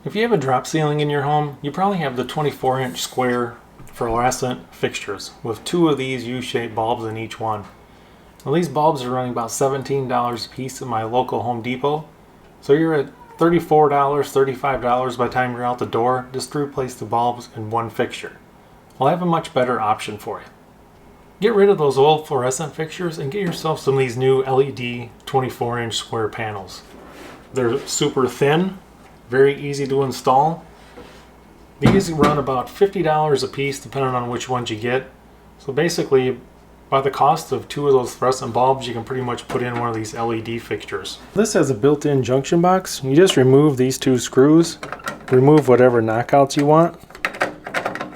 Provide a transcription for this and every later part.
If you have a drop ceiling in your home, you probably have the 24-inch square fluorescent fixtures with two of these U-shaped bulbs in each one. Well, these bulbs are running about $17 a piece at my local Home Depot, so you're at $34, $35 by the time you're out the door just to replace the bulbs in one fixture. Well, I have a much better option for you. Get rid of those old fluorescent fixtures and get yourself some of these new LED 24-inch square panels. They're super thin, very easy to install. These run about $50 a piece depending on which ones you get. So basically, by the cost of two of those fluorescent bulbs, you can pretty much put in one of these LED fixtures. This has a built-in junction box. You just remove these two screws, remove whatever knockouts you want.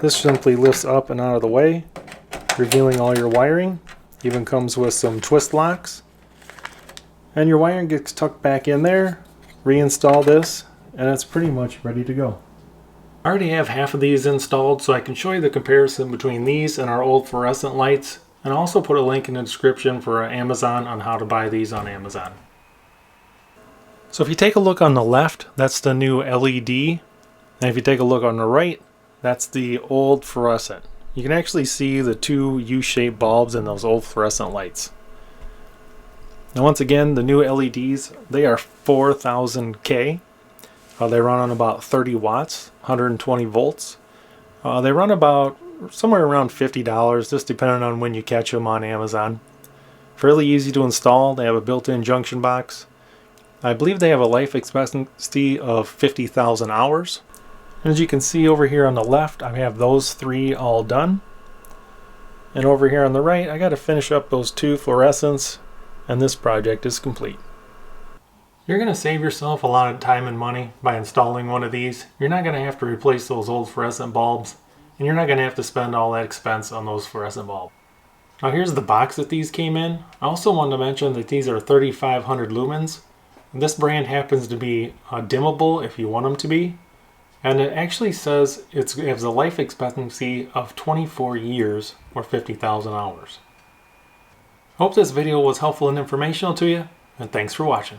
This simply lifts up and out of the way, revealing all your wiring. Even comes with some twist locks. And your wiring gets tucked back in there. Reinstall this, and it's pretty much ready to go. I already have half of these installed, so I can show you the comparison between these and our old fluorescent lights. And I'll also put a link in the description for Amazon on how to buy these on Amazon. So if you take a look on the left, that's the new LED. And if you take a look on the right, that's the old fluorescent. You can actually see the two U-shaped bulbs in those old fluorescent lights. Now once again, the new LEDs, they are 4000K. They run on about 30 watts, 120 volts. They run about somewhere around $50, just depending on when you catch them on Amazon. Fairly easy to install. They have a built-in junction box. I believe they have a life expectancy of 50,000 hours. And as you can see over here on the left, I have those three all done. And over here on the right, I got to finish up those two fluorescents, and this project is complete. You're going to save yourself a lot of time and money by installing one of these. You're not going to have to replace those old fluorescent bulbs, and you're not going to have to spend all that expense on those fluorescent bulbs. Now here's the box that these came in. I also wanted to mention that these are 3500 lumens. And this brand happens to be dimmable if you want them to be. And it actually says it has a life expectancy of 24 years or 50,000 hours. Hope this video was helpful and informational to you, and thanks for watching.